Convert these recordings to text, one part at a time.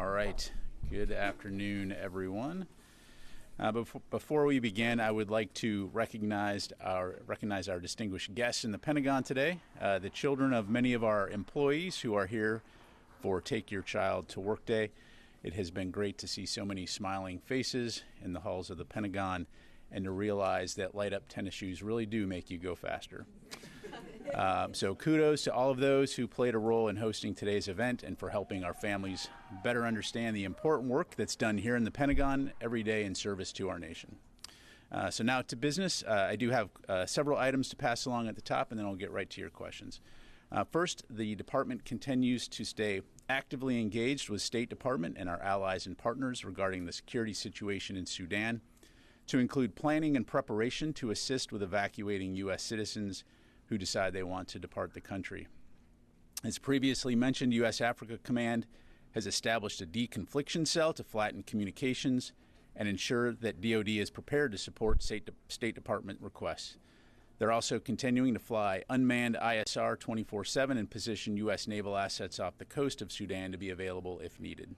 All right. Good afternoon, everyone. Before we begin, I would like to recognize our distinguished guests in the Pentagon today, the children of many of our employees who are here for Take Your Child to Work Day. It has been great to see so many smiling faces in the halls of the Pentagon and to realize that light-up tennis shoes really do make you go faster. So kudos to all of those who played a role in hosting today's event and for helping our families better understand the important work that's done here in the Pentagon every day in service to our nation. So now to business. I do have several items to pass along at the top, and then I'll get right to your questions. First, the department continues to stay actively engaged with State Department and our allies and partners regarding the security situation in Sudan, to include planning and preparation to assist with evacuating U.S. citizens who decide they want to depart the country. As previously mentioned, U.S. Africa Command has established a deconfliction cell to flatten communications and ensure that DoD is prepared to support State Department requests. They're also continuing to fly unmanned ISR 24/7 and position U.S. naval assets off the coast of Sudan to be available if needed.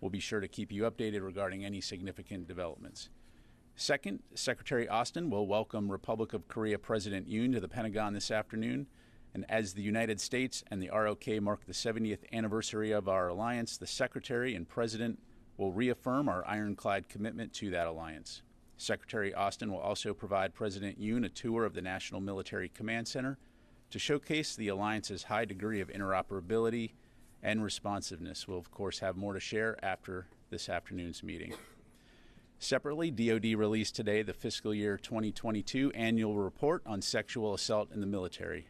We'll be sure to keep you updated regarding any significant developments. Second, Secretary Austin will welcome Republic of Korea President Yoon to the Pentagon this afternoon. And as the United States and the ROK mark the 70th anniversary of our alliance, the Secretary and President will reaffirm our ironclad commitment to that alliance. Secretary Austin will also provide President Yoon a tour of the National Military Command Center to showcase the alliance's high degree of interoperability and responsiveness. We'll, of course, have more to share after this afternoon's meeting. Separately, DoD released today the fiscal year 2022 annual report on sexual assault in the military.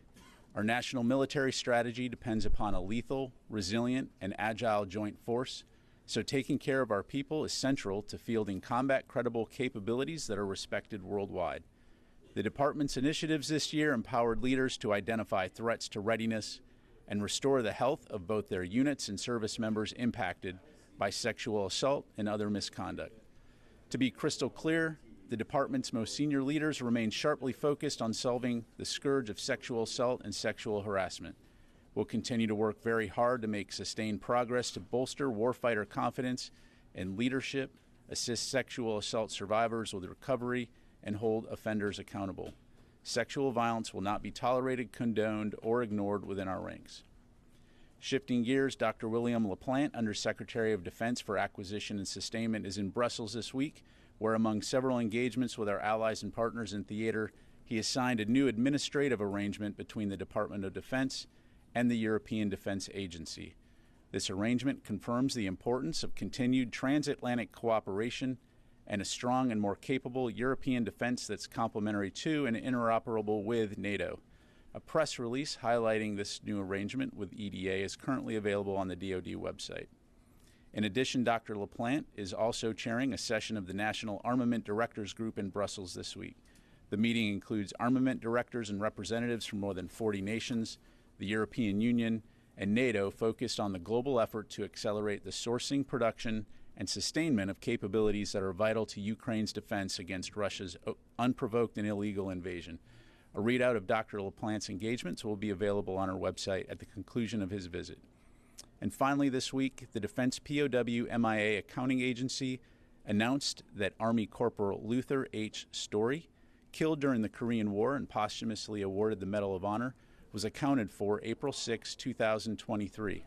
Our national military strategy depends upon a lethal, resilient, and agile joint force, so taking care of our people is central to fielding combat-credible capabilities that are respected worldwide. The department's initiatives this year empowered leaders to identify threats to readiness and restore the health of both their units and service members impacted by sexual assault and other misconduct. To be crystal clear, the department's most senior leaders remain sharply focused on solving the scourge of sexual assault and sexual harassment. We'll continue to work very hard to make sustained progress to bolster warfighter confidence and leadership, assist sexual assault survivors with recovery, and hold offenders accountable. Sexual violence will not be tolerated, condoned, or ignored within our ranks. Shifting gears, Dr. William LaPlante, Undersecretary of Defense for Acquisition and Sustainment, is in Brussels this week, where among several engagements with our allies and partners in theater, he has signed a new administrative arrangement between the Department of Defense and the European Defense Agency. This arrangement confirms the importance of continued transatlantic cooperation and a strong and more capable European defense that's complementary to and interoperable with NATO. A press release highlighting this new arrangement with EDA is currently available on the DoD website. In addition, Dr. LaPlante is also chairing a session of the National Armament Directors Group in Brussels this week. The meeting includes armament directors and representatives from more than 40 nations, the European Union, and NATO, focused on the global effort to accelerate the sourcing, production, and sustainment of capabilities that are vital to Ukraine's defense against Russia's unprovoked and illegal invasion. A readout of Dr. LaPlante's engagements will be available on our website at the conclusion of his visit. And finally this week, the Defense POW MIA Accounting Agency announced that Army Corporal Luther H. Story, killed during the Korean War and posthumously awarded the Medal of Honor, was accounted for April 6, 2023.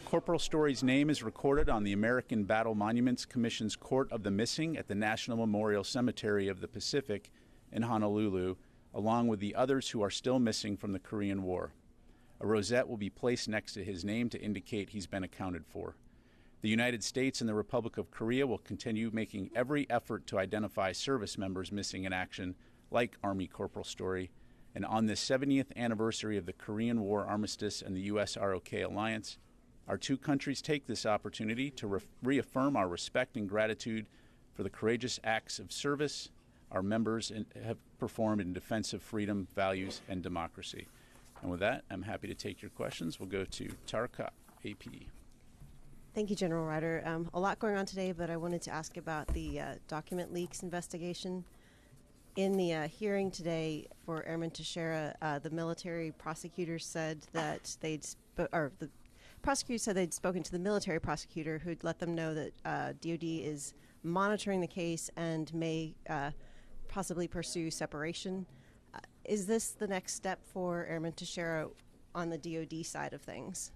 Corporal Story's name is recorded on the American Battle Monuments Commission's Court of the Missing at the National Memorial Cemetery of the Pacific in Honolulu, along with the others who are still missing from the Korean War. A rosette will be placed next to his name to indicate he's been accounted for. The United States and the Republic of Korea will continue making every effort to identify service members missing in action, like Army Corporal Story. And on this 70th anniversary of the Korean War Armistice and the U.S. ROK alliance, our two countries take this opportunity to reaffirm our respect and gratitude for the courageous acts of service our members have performed in defense of freedom, values, and democracy. And with that, I'm happy to take your questions. We'll go to Tarka, AP. Thank you, General Ryder. A lot going on today, but I wanted to ask about the document leaks investigation. In the hearing today for Airman Teixeira, the military prosecutors said that the prosecutors said they'd spoken to the military prosecutor who'd let them know that DOD is monitoring the case and may possibly pursue separation. Is this the next step for Airman Teixeira on the DOD side of things?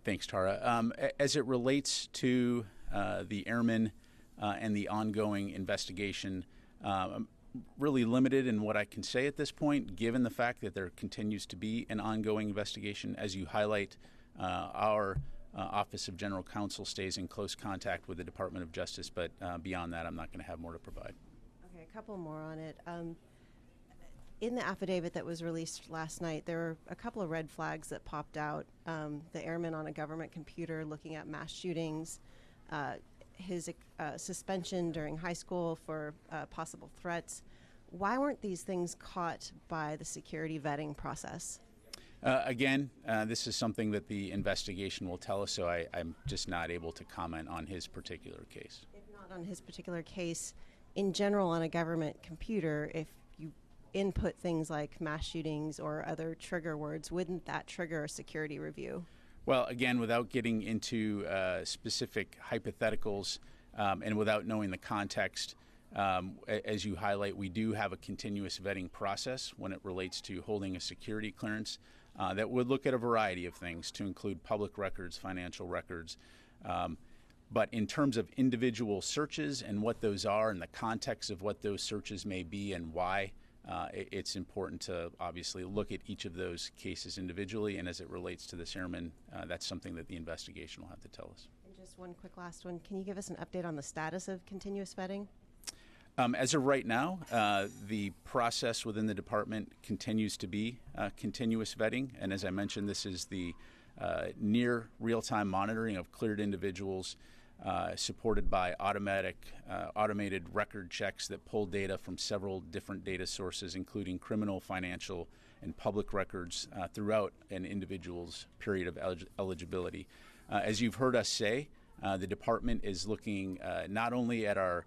Thanks, Tara. As it relates to the airmen and the ongoing investigation, I'm really limited in what I can say at this point, given the fact that there continues to be an ongoing investigation. As you highlight, our Office of General Counsel stays in close contact with the Department of Justice, but beyond that, I'm not going to have more to provide. Okay, a couple more on it. In the affidavit that was released last night, there were a couple of red flags that popped out. The airman on a government computer looking at mass shootings, his suspension during high school for possible threats. Why weren't these things caught by the security vetting process? Again, this is something that the investigation will tell us, so I'm just not able to comment on his particular case. If not on his particular case, in general on a government computer, if you input things like mass shootings or other trigger words, wouldn't that trigger a security review? Well, again, without getting into specific hypotheticals and without knowing the context, as you highlight, we do have a continuous vetting process when it relates to holding a security clearance that would look at a variety of things, to include public records, financial records. But in terms of individual searches and what those are and the context of what those searches may be and why, it's important to obviously look at each of those cases individually, and as it relates to this airman, that's something that the investigation will have to tell us. And just one quick last one. Can you give us an update on the status of continuous vetting? As of right now, the process within the department continues to be continuous vetting, and as I mentioned, this is the near real-time monitoring of cleared individuals, supported by automated record checks that pull data from several different data sources, including criminal, financial, and public records throughout an individual's period of eligibility. As you've heard us say, the department is looking not only at our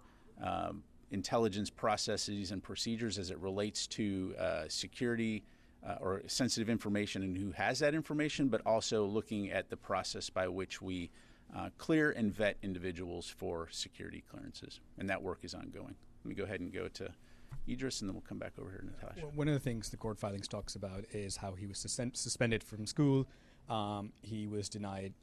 intelligence processes and procedures as it relates to security or sensitive information and who has that information, but also looking at the process by which we clear and vet individuals for security clearances, and that work is ongoing. Let me go ahead and go to Idris, and then we'll come back over here to Natasha. One of the things the court filings talks about is how he was suspended from school. He was denied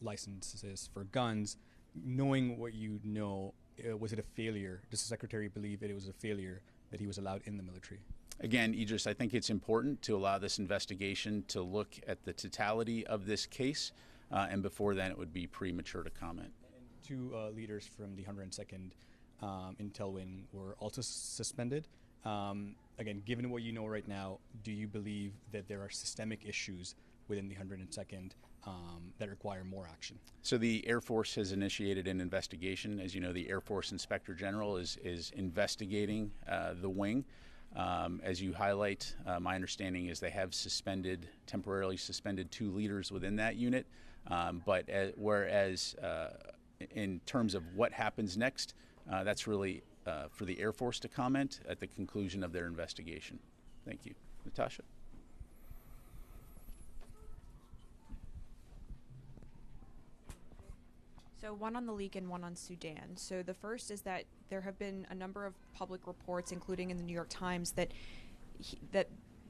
licenses for guns. Knowing what you know, was it a failure? Does the secretary believe that it was a failure that he was allowed in the military? Again, Idris, I think it's important to allow this investigation to look at the totality of this case. And before then, it would be premature to comment. And two leaders from the 102nd Intel Wing were also suspended. Again, given what you know right now, do you believe that there are systemic issues within the 102nd that require more action? So the Air Force has initiated an investigation. As you know, the Air Force Inspector General is investigating the wing. As you highlight, my understanding is they have temporarily suspended 2 leaders within that unit. But whereas in terms of what happens next, that's really for the Air Force to comment at the conclusion of their investigation. Thank you. Natasha? So one on the leak and one on Sudan. So the first is that there have been a number of public reports, including in the New York Times, that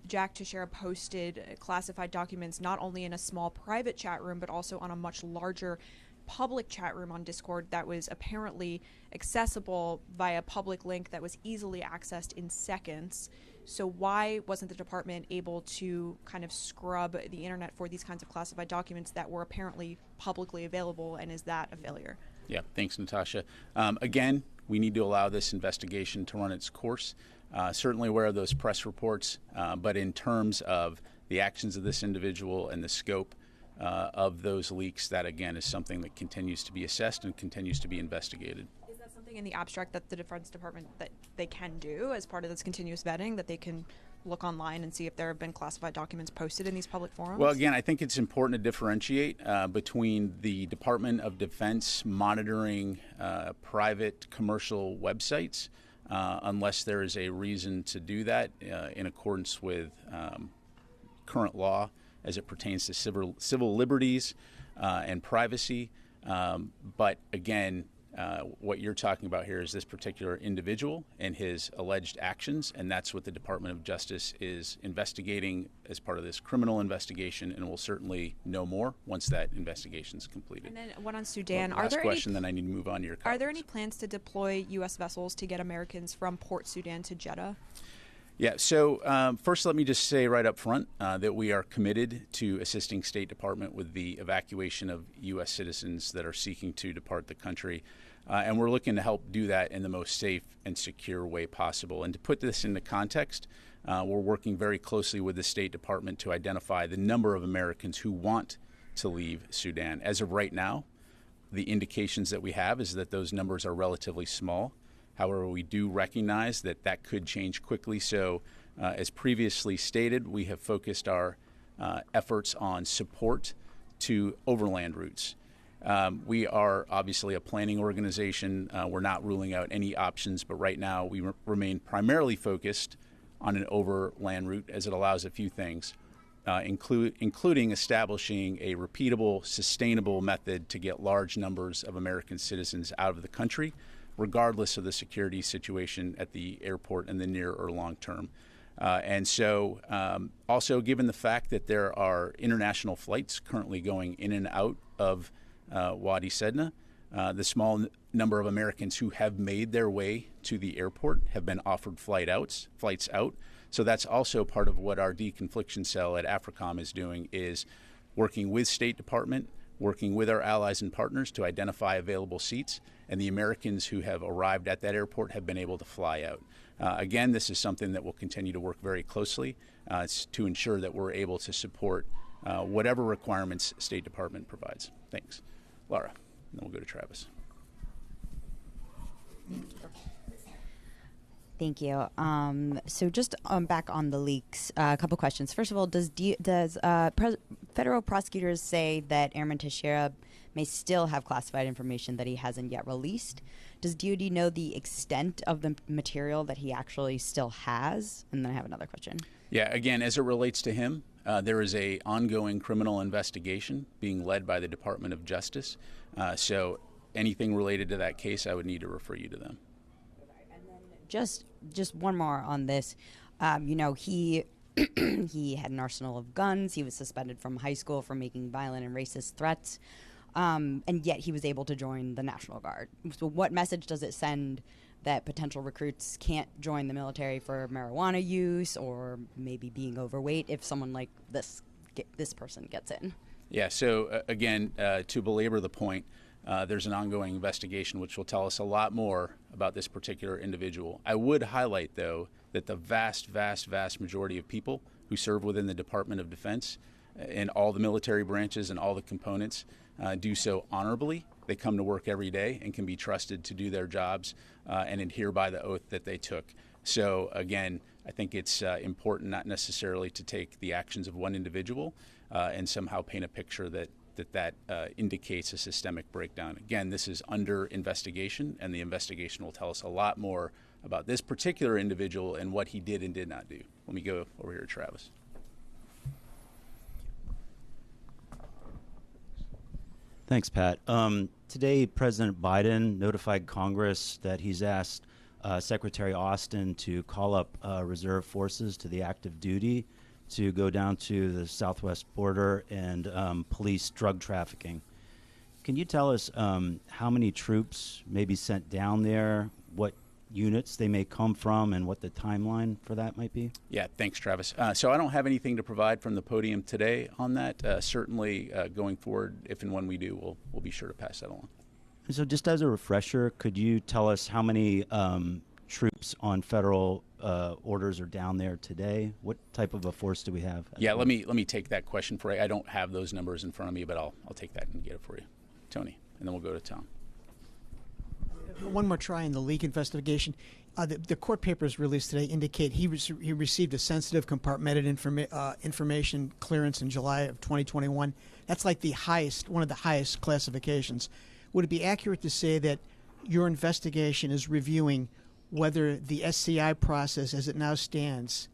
Jack Teixeira posted classified documents not only in a small private chat room, but also on a much larger public chat room on Discord that was apparently accessible via a public link that was easily accessed in seconds. So why wasn't the department able to kind of scrub the internet for these kinds of classified documents that were apparently publicly available, and is that a failure? Yeah, thanks, Natasha. Again, we need to allow this investigation to run its course. Certainly aware of those press reports, but in terms of the actions of this individual and the scope of those leaks, that again is something that continues to be assessed and continues to be investigated. Is that something in the abstract that the Defense Department that they can do as part of this continuous vetting, that they can look online and see if there have been classified documents posted in these public forums? Well, again, I think it's important to differentiate between the Department of Defense monitoring private commercial websites unless there is a reason to do that in accordance with current law as it pertains to civil liberties and privacy. But again, what you're talking about here is this particular individual and his alleged actions, and that's what the Department of Justice is investigating as part of this criminal investigation, and we'll certainly know more once that investigation is completed. And then one on Sudan. Last question, then I need to move on to your comments. Are there any plans to deploy U.S. vessels to get Americans from Port Sudan to Jeddah? Yeah, so first let me just say right up front that we are committed to assisting State Department with the evacuation of U.S. citizens that are seeking to depart the country. And we're looking to help do that in the most safe and secure way possible. And to put this into context, we're working very closely with the State Department to identify the number of Americans who want to leave Sudan. As of right now, the indications that we have is that those numbers are relatively small. However, we do recognize that that could change quickly. So as previously stated, we have focused our efforts on support to overland routes. We are obviously a planning organization. We're not ruling out any options, but right now we remain primarily focused on an overland route as it allows a few things, including establishing a repeatable, sustainable method to get large numbers of American citizens out of the country, regardless of the security situation at the airport in the near or long term. And so also given the fact that there are international flights currently going in and out of Wadi Sedna, the small number of Americans who have made their way to the airport have been offered flights out. So that's also part of what our deconfliction cell at AFRICOM is doing, is working with State Department, working with our allies and partners to identify available seats, and the Americans who have arrived at that airport have been able to fly out. Again, this is something that we'll continue to work very closely to ensure that we're able to support whatever requirements State Department provides. Thanks. Laura, and then we'll go to Travis. Thank you. So just back on the leaks, a couple questions. First of all, does federal prosecutors say that Airman Teixeira may still have classified information that he hasn't yet released? Does DoD know the extent of the material that he actually still has? And then I have another question. Yeah, again, as it relates to him, there is an ongoing criminal investigation being led by the Department of Justice. So anything related to that case, I would need to refer you to them. And then just one more on this. He he had an arsenal of guns. He was suspended from high school for making violent and racist threats. And yet he was able to join the National Guard. So what message does it send that potential recruits can't join the military for marijuana use or maybe being overweight if someone like this person gets in? Yeah, so again, to belabor the point, there's an ongoing investigation which will tell us a lot more about this particular individual. I would highlight, though, that the vast majority of people who serve within the Department of Defense in all the military branches and all the components do so honorably. They come to work every day and can be trusted to do their jobs and adhere by the oath that they took. So again, I think it's important not necessarily to take the actions of one individual and somehow paint a picture that indicates a systemic breakdown. Again, this is under investigation, and the investigation will tell us a lot more about this particular individual and what he did and did not do. Let me go over here to Travis. Thanks, Pat. Today, President Biden notified Congress that he's asked Secretary Austin to call up reserve forces to the active duty to go down to the southwest border and police drug trafficking. Can you tell us how many troops may be sent down there, what units they may come from, and what the timeline for that might be? Yeah, thanks, Travis. So I don't have anything to provide from the podium today on that. Certainly going forward, if and when we do, we'll be sure to pass that along. So just as a refresher, could you tell us how many troops on federal orders are down there today? What type of a force do we have? Yeah, let me take that question for you. I don't have those numbers in front of me, but I'll take that and get it for you. Tony, and then we'll go to Tom. One more try in the leak investigation. The court papers released today indicate he received a sensitive compartmented information clearance in July of 2021. That's like one of the highest classifications. Would it be accurate to say that your investigation is reviewing whether the SCI process as it now stands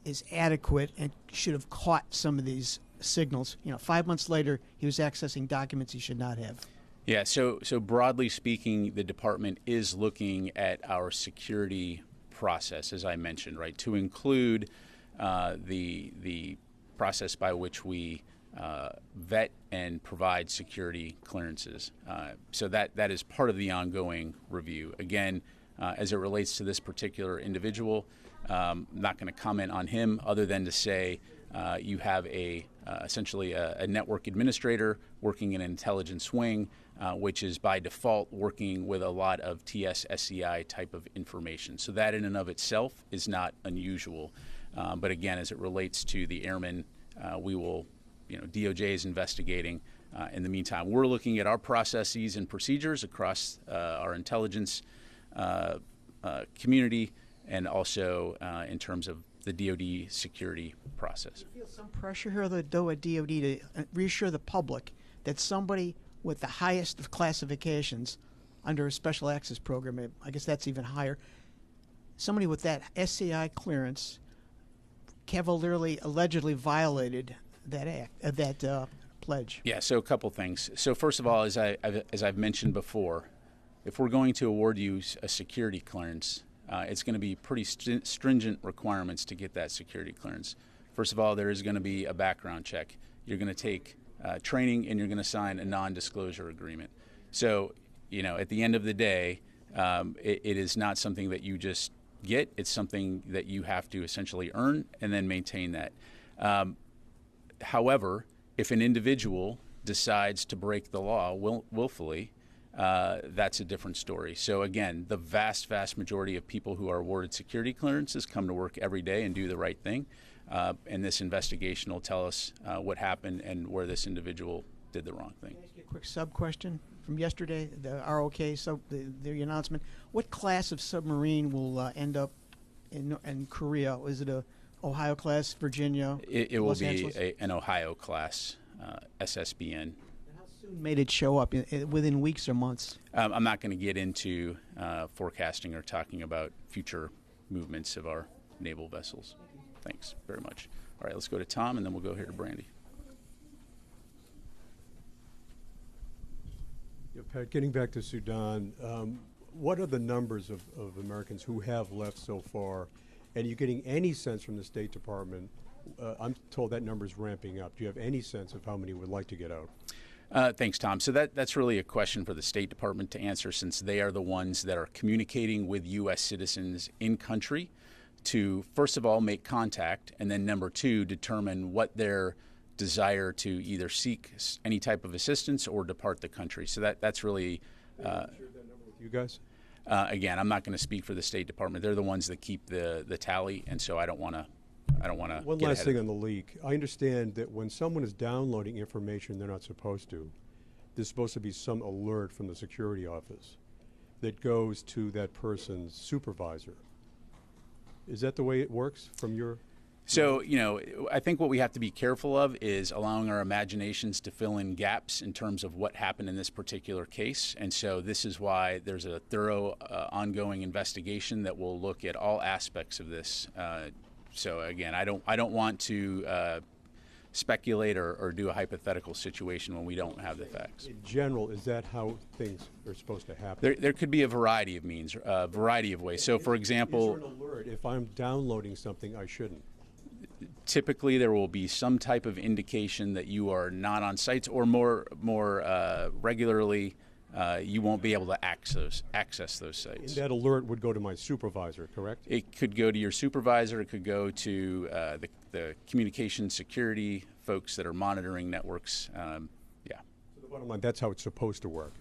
is adequate and should have caught some of these signals. 5 months later, he was accessing documents he should not have. Yeah, so broadly speaking, the department is looking at our security process, as I mentioned, right, to include the process by which we vet and provide security clearances. So that is part of the ongoing review. Again, as it relates to this particular individual, I'm not going to comment on him other than to say you have essentially a network administrator working in an intelligence wing, which is by default working with a lot of TS/SCI type of information. So that in and of itself is not unusual. But again, as it relates to the airmen, we will, DOJ is investigating. In the meantime, we're looking at our processes and procedures across our intelligence community, and also in terms of the DoD security process. Do you feel some pressure here, though, at DoD to reassure the public that somebody with the highest of classifications under a special access program, I guess that's even higher, somebody with that SCI clearance cavalierly, allegedly violated that pledge? Yeah, so a couple things. So first of all, as I've mentioned before, if we're going to award you a security clearance, it's going to be pretty stringent requirements to get that security clearance. First of all, there is going to be a background check. You're going to take training, and you're going to sign a non-disclosure agreement. So, at the end of the day, it is not something that you just get. It's something that you have to essentially earn and then maintain that. However, if an individual decides to break the law willfully, that's a different story. So again, the vast majority of people who are awarded security clearances come to work every day and do the right thing. And this investigation will tell us what happened and where this individual did the wrong thing. Can I ask you a quick sub-question from yesterday, the ROK, the announcement? What class of submarine will end up in Korea? Is it a Ohio class, Virginia, It will Los be Angeles? an Ohio class, SSBN. Made it show up within weeks or months? I'm not going to get into forecasting or talking about future movements of our naval vessels. Thanks very much. All right, let's go to Tom, and then we'll go here to Brandy. Yeah, Pat, getting back to Sudan, what are the numbers of Americans who have left so far? And are you getting any sense from the State Department? I'm told that number is ramping up. Do you have any sense of how many would like to get out? Thanks, Tom. So that's really a question for the State Department to answer, since they are the ones that are communicating with U.S. citizens in country to, first of all, make contact, and then number two, determine what their desire to either seek any type of assistance or depart the country. So that's really... Share that number with you guys? Again, I'm not going to speak for the State Department. They're the ones that keep the tally, and so I don't want to. One last thing on the leak. I understand that when someone is downloading information they're not supposed to, there's supposed to be some alert from the security office that goes to that person's supervisor. Is that the way it works from your... So, I think what we have to be careful of is allowing our imaginations to fill in gaps in terms of what happened in this particular case. And so this is why there's a thorough ongoing investigation that will look at all aspects of this. So again, I don't want to speculate or do a hypothetical situation when we don't have the facts. In general, is that how things are supposed to happen? There could be a variety of means, a variety of ways. So, for example, is there an alert if I'm downloading something I shouldn't? Typically, there will be some type of indication that you are not on sites, or more regularly, you won't be able to access those sites. And that alert would go to my supervisor, correct? It could go to your supervisor. It could go to the communication security folks that are monitoring networks. Yeah. So the bottom line, that's how it's supposed to work.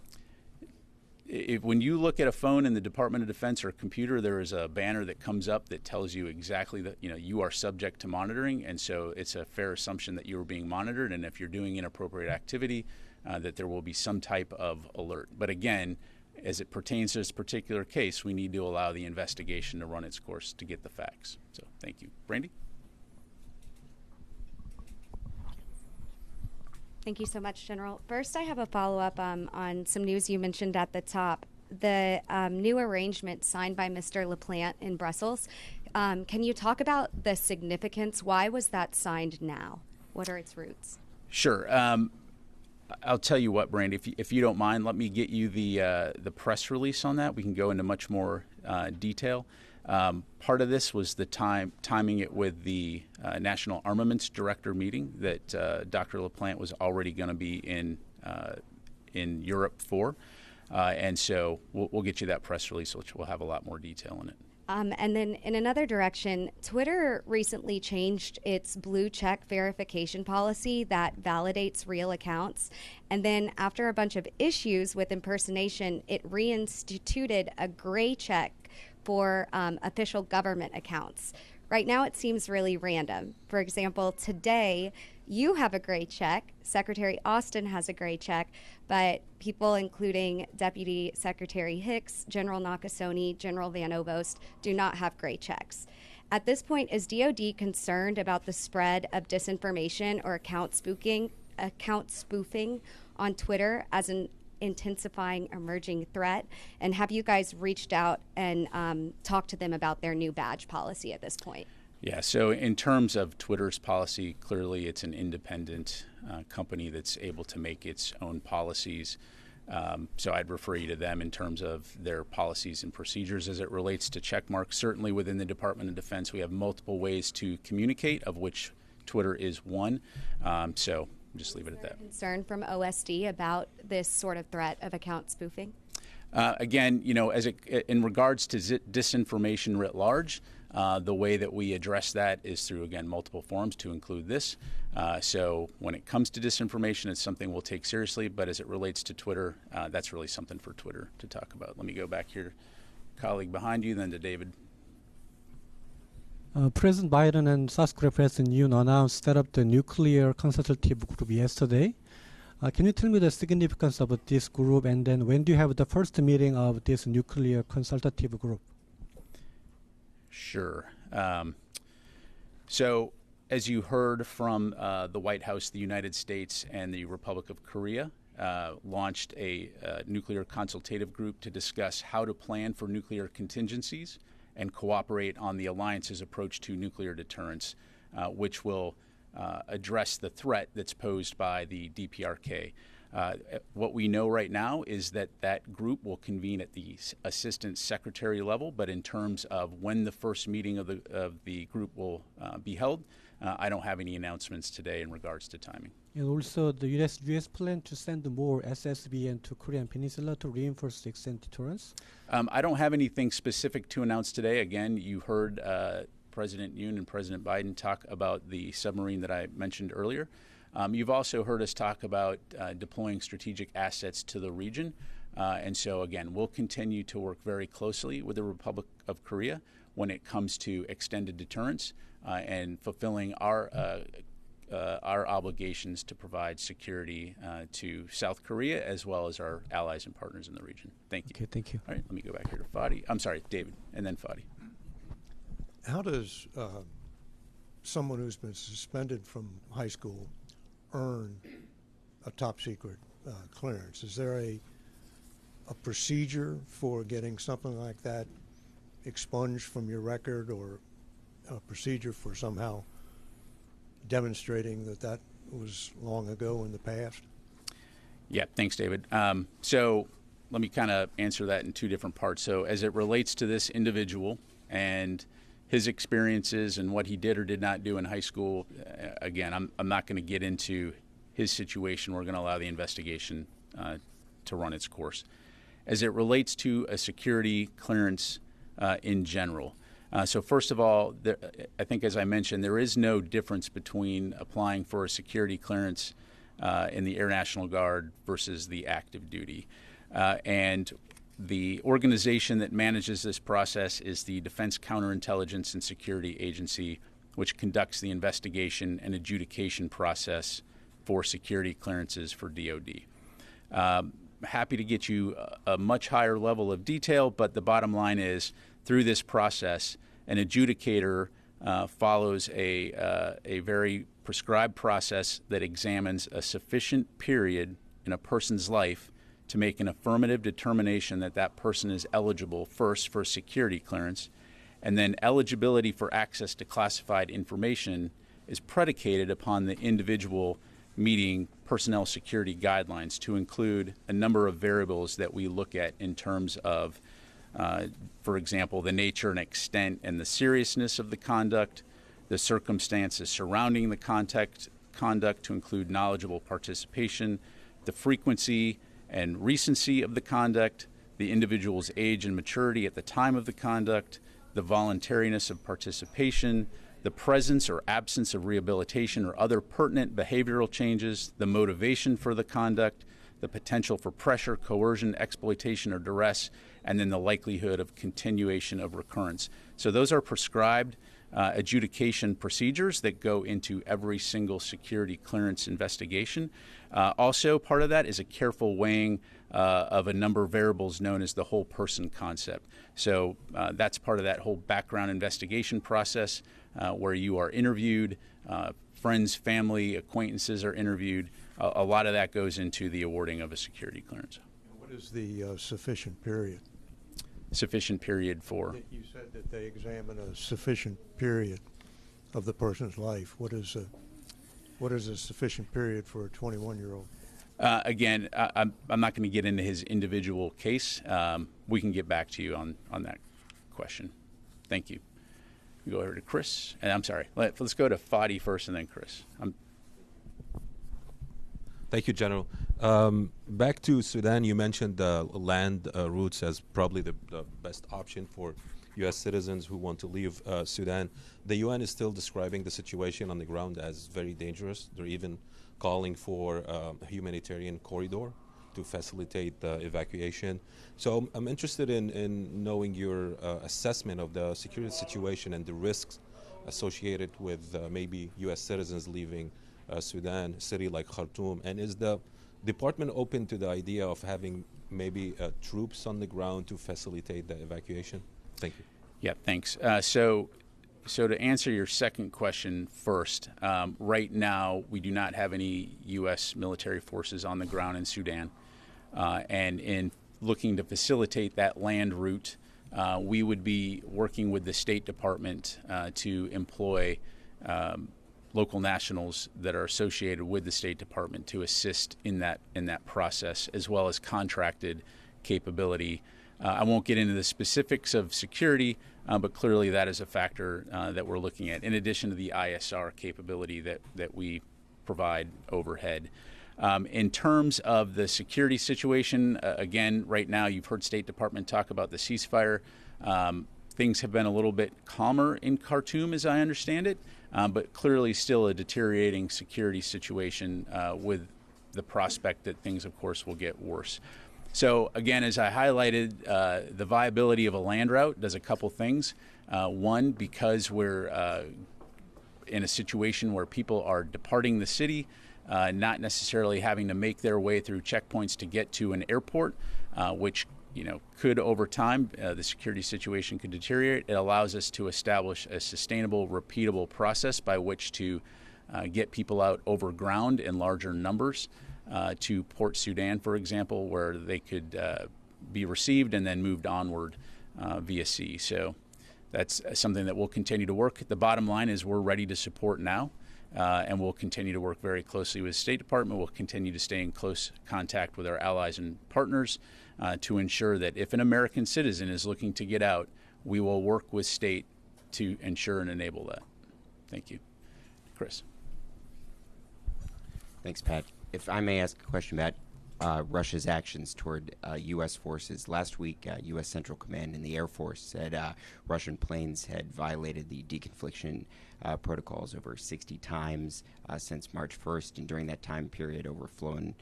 When you look at a phone in the Department of Defense or a computer, there is a banner that comes up that tells you exactly that you are subject to monitoring, and so it's a fair assumption that you are being monitored. And if you're doing inappropriate activity, that there will be some type of alert. But again, as it pertains to this particular case, we need to allow the investigation to run its course to get the facts. So, thank you, Brandy. Thank you so much, General. First, I have a follow-up on some news you mentioned at the top. The new arrangement signed by Mr. LaPlante in Brussels. Can you talk about the significance? Why was that signed now? What are its roots? Sure. I'll tell you what, Brandy, if you don't mind, let me get you the press release on that. We can go into much more detail. Part of this was the timing it with the National Armaments Director meeting that Dr. LaPlante was already going to be in Europe for. And so we'll get you that press release, which will have a lot more detail in it. And then in another direction, Twitter recently changed its blue check verification policy that validates real accounts. And then after a bunch of issues with impersonation, it reinstituted a gray check for official government accounts. Right now, it seems really random. For example, today, you have a gray check. Secretary Austin has a gray check, but people including Deputy Secretary Hicks, General Nakasone, General Van Ovost do not have gray checks. At this point, is DoD concerned about the spread of disinformation or account spoofing on Twitter as an intensifying emerging threat? And have you guys reached out and talked to them about their new badge policy at this point? Yeah, so in terms of Twitter's policy, clearly it's an independent company that's able to make its own policies. So I'd refer you to them in terms of their policies and procedures as it relates to checkmarks. Certainly within the Department of Defense, we have multiple ways to communicate, of which Twitter is one. So just leave it at that. Concern from OSD about this sort of threat of account spoofing? Again, in regards to disinformation writ large, the way that we address that is through, again, multiple forums to include this. So when it comes to disinformation, it's something we'll take seriously. But as it relates to Twitter, that's really something for Twitter to talk about. Let me go back here, colleague behind you, then to David. President Biden and South Korea President Yoon announced set up the nuclear consultative group yesterday. Can you tell me the significance of this group, and then when do you have the first meeting of this nuclear consultative group? Sure. So as you heard from the White House, the United States and the Republic of Korea launched a nuclear consultative group to discuss how to plan for nuclear contingencies and cooperate on the alliance's approach to nuclear deterrence, which will address the threat that's posed by the DPRK. What we know right now is that group will convene at the assistant secretary level, but in terms of when the first meeting of the group will be held, I don't have any announcements today in regards to timing. And also, the U.S. plan to send more SSBN to Korean Peninsula to reinforce the extent deterrence? I don't have anything specific to announce today. Again, you heard President Yoon and President Biden talk about the submarine that I mentioned earlier. You've also heard us talk about deploying strategic assets to the region. And so, again, we'll continue to work very closely with the Republic of Korea when it comes to extended deterrence and fulfilling our obligations to provide security to South Korea as well as our allies and partners in the region. Thank you. Okay, thank you. All right, let me go back here to Fadi. I'm sorry, David, and then Fadi. How does someone who's been suspended from high school earn a top secret clearance? Is there a procedure for getting something like that expunged from your record, or a procedure for somehow demonstrating that was long ago in the past? Yeah, thanks, David. So let me kind of answer that in two different parts. So as it relates to this individual and his experiences and what he did or did not do in high school, again, I'm not going to get into his situation. We're going to allow the investigation to run its course. As it relates to a security clearance in general, so first of all, I think as I mentioned, there is no difference between applying for a security clearance in the Air National Guard versus the active duty. And the organization that manages this process is the Defense Counterintelligence and Security Agency, which conducts the investigation and adjudication process for security clearances for DoD. Happy to get you a much higher level of detail, but the bottom line is, through this process, an adjudicator follows a very prescribed process that examines a sufficient period in a person's life to make an affirmative determination that that person is eligible first for security clearance, and then eligibility for access to classified information is predicated upon the individual meeting personnel security guidelines to include a number of variables that we look at in terms of, for example, the nature and extent and the seriousness of the conduct, the circumstances surrounding the conduct to include knowledgeable participation, the frequency and recency of the conduct, the individual's age and maturity at the time of the conduct, the voluntariness of participation, the presence or absence of rehabilitation or other pertinent behavioral changes, the motivation for the conduct, the potential for pressure, coercion, exploitation, or duress, and then the likelihood of continuation of recurrence. So those are prescribed adjudication procedures that go into every single security clearance investigation. Also, part of that is a careful weighing of a number of variables known as the whole person concept. So that's part of that whole background investigation process where you are interviewed, friends, family, acquaintances are interviewed. A lot of that goes into the awarding of a security clearance. What is the sufficient period? Sufficient period for? You said that they examine a sufficient period of the person's life. What is a sufficient period for a 21-year-old? Again, I'm not going to get into his individual case. We can get back to you on that question. Thank you. We go over to Chris. And I'm sorry. Let's go to Fadi first and then Chris. Thank you, General. Back to Sudan, you mentioned land routes as probably the best option for U.S. citizens who want to leave Sudan. The UN is still describing the situation on the ground as very dangerous. They're even calling for a humanitarian corridor to facilitate the evacuation. So I'm interested in knowing your assessment of the security situation and the risks associated with maybe U.S. citizens leaving Sudan, a city like Khartoum. And is the department open to the idea of having maybe troops on the ground to facilitate the evacuation? Thank you. Yeah, thanks. So to answer your second question first, right now we do not have any U.S. military forces on the ground in Sudan. And in looking to facilitate that land route, we would be working with the State Department to employ local nationals that are associated with the State Department to assist in that process, as well as contracted capability. I won't get into the specifics of security, but clearly that is a factor that we're looking at, in addition to the ISR capability that we provide overhead. In terms of the security situation, again, right now you've heard State Department talk about the ceasefire. Things have been a little bit calmer in Khartoum, as I understand it, but clearly still a deteriorating security situation with the prospect that things, of course, will get worse. So, again, as I highlighted, the viability of a land route does a couple things. One, because we're in a situation where people are departing the city, not necessarily having to make their way through checkpoints to get to an airport, which could over time, the security situation could deteriorate. It allows us to establish a sustainable, repeatable process by which to get people out over ground in larger numbers to Port Sudan, for example, where they could be received and then moved onward via sea. So that's something that we'll continue to work. The bottom line is we're ready to support now, and we'll continue to work very closely with the State Department. We'll continue to stay in close contact with our allies and partners to ensure that if an American citizen is looking to get out, we will work with state to ensure and enable that. Thank you. Chris. Thanks, Pat. If I may ask a question about Russia's actions toward U.S. forces. Last week, U.S. Central Command and the Air Force said Russian planes had violated the deconfliction protocols over 60 times since March 1st, and during that time period overflown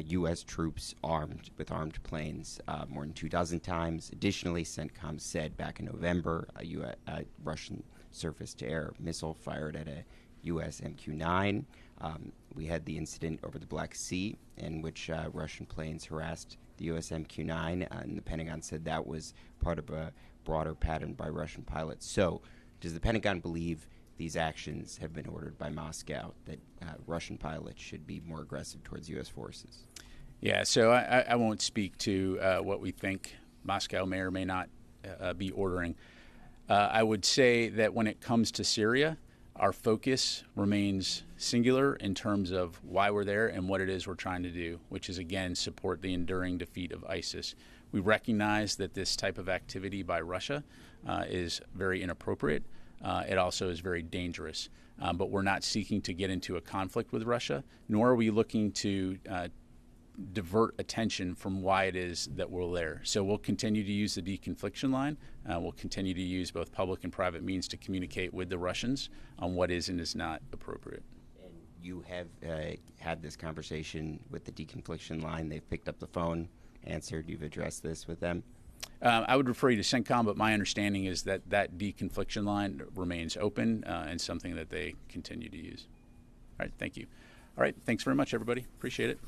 U.S. troops armed with armed planes more than 24 times. Additionally, CENTCOM said back in November a Russian surface-to-air missile fired at a U.S. MQ-9. We had the incident over the Black Sea in which Russian planes harassed the U.S. MQ-9, and the Pentagon said that was part of a broader pattern by Russian pilots. So does the Pentagon believe these actions have been ordered by Moscow, that Russian pilots should be more aggressive towards U.S. forces? Yeah, so I won't speak to what we think Moscow may or may not be ordering. I would say that when it comes to Syria, Our focus remains singular in terms of why we're there and what it is we're trying to do, which is, again, support the enduring defeat of ISIS. We recognize that this type of activity by Russia is very inappropriate. It also is very dangerous. But we're not seeking to get into a conflict with Russia, nor are we looking to divert attention from why it is that we're there. So we'll continue to use the deconfliction line. We'll continue to use both public and private means to communicate with the Russians on what is and is not appropriate. And you have had this conversation with the deconfliction line. They've picked up the phone, answered. You've addressed this with them. I would refer you to CENTCOM, but my understanding is that that deconfliction line remains open and something that they continue to use. All right, thank you. All right, thanks very much, everybody. Appreciate it.